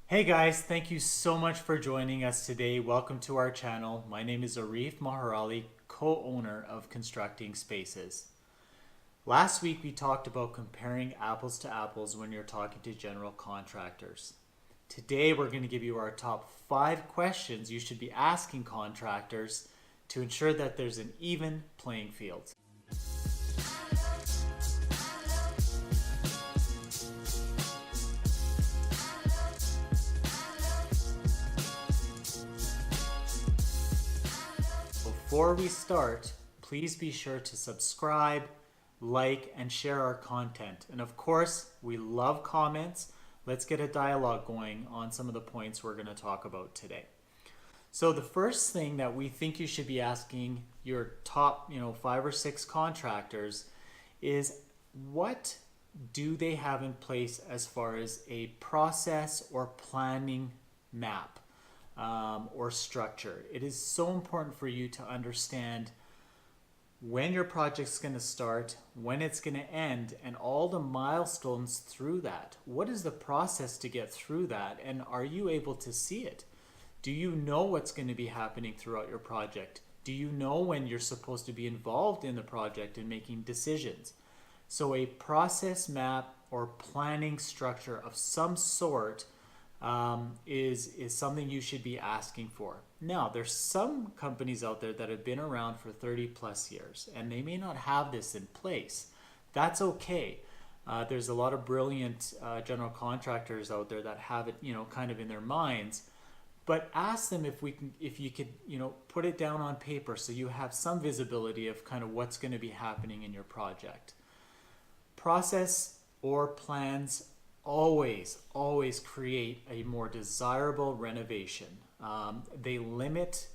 Hey guys, thank you so much for joining us today. Welcome to our channel. My name is Arif Maharali, co-owner of Constructing Spaces. Last week we talked about comparing apples to apples when you're talking to general contractors. Today we're going to give you our top 5 questions you should be asking contractors to ensure that there's an even playing field. Before we start, please be sure to subscribe, like, and share our content. And of course, we love comments. Let's get a dialogue going on some of the points we're going to talk about today. So the first thing that we think you should be asking your top, 5 or 6 contractors is what do they have in place as far as a process or planning map? Or structure. It is so important for you to understand when your project's going to start, when it's going to end, and all the milestones through that. What is the process to get through that, and are you able to see it? Do you know what's going to be happening throughout your project? Do you know when you're supposed to be involved in the project and making decisions? So a process map or planning structure of some sort is something you should be asking for. Now, there's some companies out there that have been around for 30 plus years and they may not have this in place. That's okay. There's a lot of brilliant general contractors out there that have it, kind of in their minds. But ask them if you could, put it down on paper so you have some visibility of kind of what's going to be happening in your project. Process or plans always create a more desirable renovation. They limit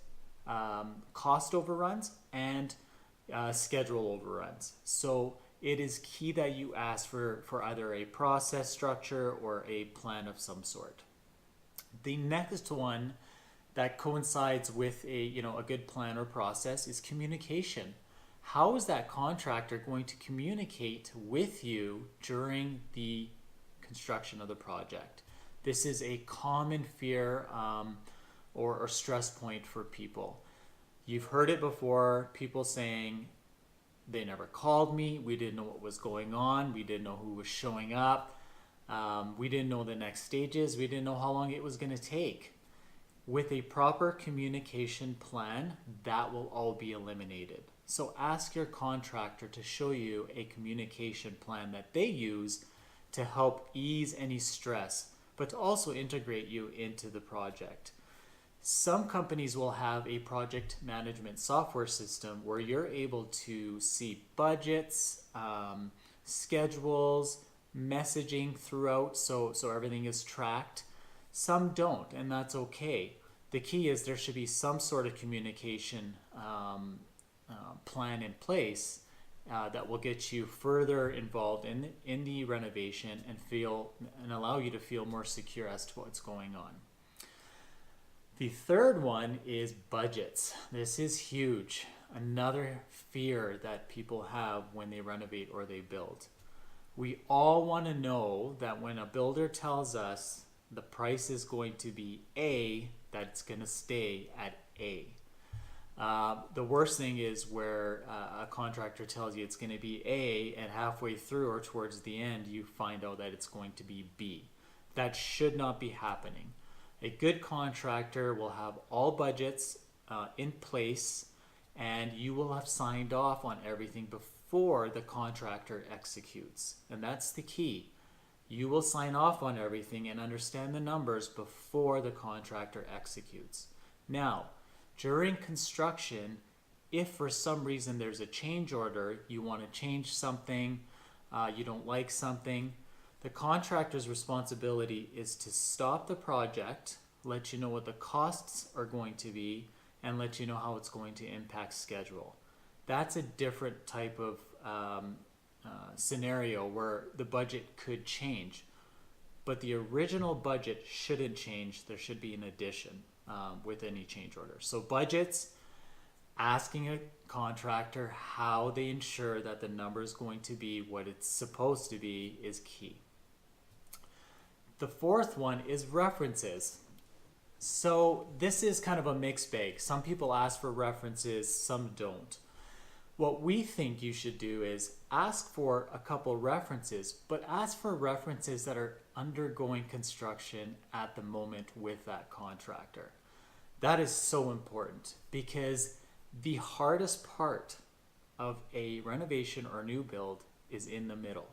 cost overruns and schedule overruns. So it is key that you ask for either a process structure or a plan of some sort. The next one that coincides with a good plan or process is communication. How is that contractor going to communicate with you during the construction of the project? This is a common fear or stress point for people. You've heard it before, people saying, they never called me, we didn't know what was going on, we didn't know who was showing up, we didn't know the next stages, we didn't know how long it was going to take. With a proper communication plan, that will all be eliminated. So ask your contractor to show you a communication plan that they use to help ease any stress, but to also integrate you into the project. Some companies will have a project management software system where you're able to see budgets, schedules, messaging throughout, so everything is tracked. Some don't, and that's okay. The key is there should be some sort of communication plan in place that will get you further involved in the renovation and allow you to feel more secure as to what's going on. The third one is budgets. This is huge. Another fear that people have when they renovate or they build. We all want to know that when a builder tells us the price is going to be A, that it's going to stay at A. The worst thing is where a contractor tells you it's going to be A and halfway through or towards the end you find out that it's going to be B. That should not be happening. A good contractor will have all budgets in place and you will have signed off on everything before the contractor executes. And that's the key. You will sign off on everything and understand the numbers before the contractor executes. Now, during construction, if for some reason there's a change order, you want to change something, you don't like something, the contractor's responsibility is to stop the project, let you know what the costs are going to be, and let you know how it's going to impact schedule. That's a different type of scenario where the budget could change. But the original budget shouldn't change. There should be an addition with any change order. So budgets, asking a contractor how they ensure that the number is going to be what it's supposed to be is key. The fourth one is references. So this is kind of a mixed bag. Some people ask for references, some don't. What we think you should do is ask for a couple references, but ask for references that are undergoing construction at the moment with that contractor. That is so important because the hardest part of a renovation or new build is in the middle.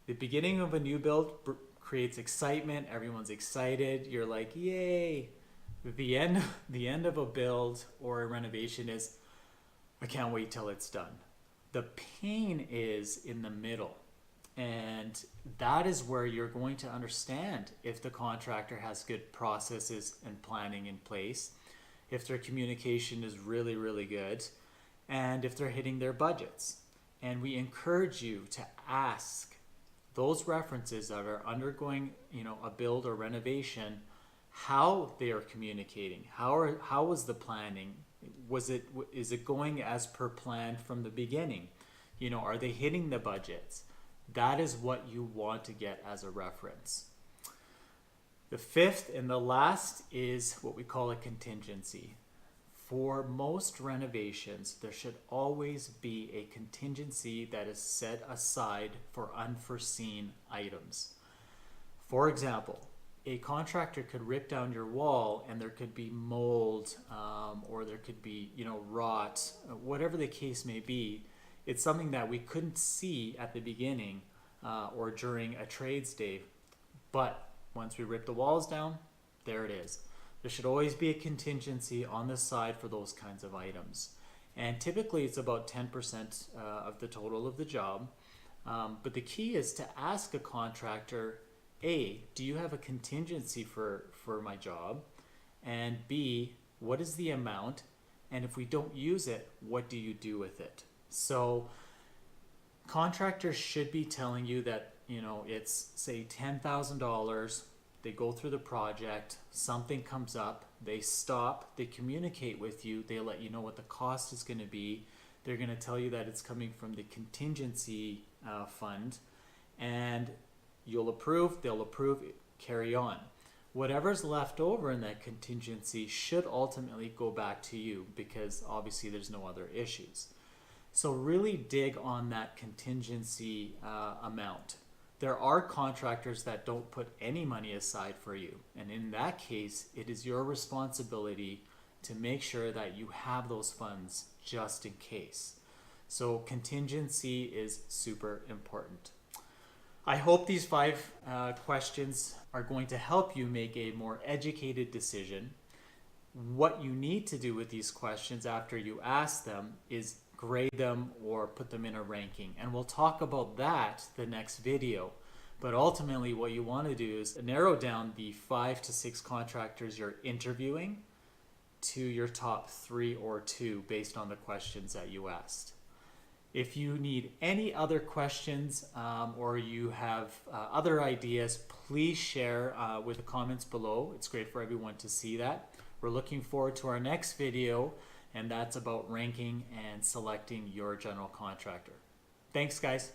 The beginning of a new build creates excitement. Everyone's excited. You're like, yay. The end of a build or a renovation is, I can't wait till it's done. The pain is in the middle. And that is where you're going to understand if the contractor has good processes and planning in place, if their communication is really, really good, and if they're hitting their budgets. And we encourage you to ask those references that are undergoing, a build or renovation, how they are communicating. How was the planning? Is it going as per plan from the beginning? Are they hitting the budgets? That is what you want to get as a reference. The fifth and the last is what we call a contingency. For most renovations, there should always be a contingency that is set aside for unforeseen items. For example, a contractor could rip down your wall and there could be mold, or there could be, rot, whatever the case may be. It's something that we couldn't see at the beginning or during a trades day. But once we rip the walls down, there it is. There should always be a contingency on the side for those kinds of items. And typically it's about 10% of the total of the job. But the key is to ask a contractor, A, do you have a contingency for my job? And B, what is the amount? And if we don't use it, what do you do with it? So contractors should be telling you that, it's say $10,000. They go through the project, something comes up, they stop, they communicate with you, they let you know what the cost is going to be. They're going to tell you that it's coming from the contingency fund, and you'll approve, they'll approve, carry on. Whatever's left over in that contingency should ultimately go back to you because obviously there's no other issues. So really dig on that contingency amount. There are contractors that don't put any money aside for you. And in that case, it is your responsibility to make sure that you have those funds just in case. So contingency is super important. I hope these 5 questions are going to help you make a more educated decision. What you need to do with these questions after you ask them is grade them or put them in a ranking. And we'll talk about that the next video. But ultimately what you want to do is narrow down the 5 to 6 contractors you're interviewing to your top 3 or 2 based on the questions that you asked. If you need any other questions or you have other ideas, please share with the comments below. It's great for everyone to see that. We're looking forward to our next video, and that's about ranking and selecting your general contractor. Thanks, guys.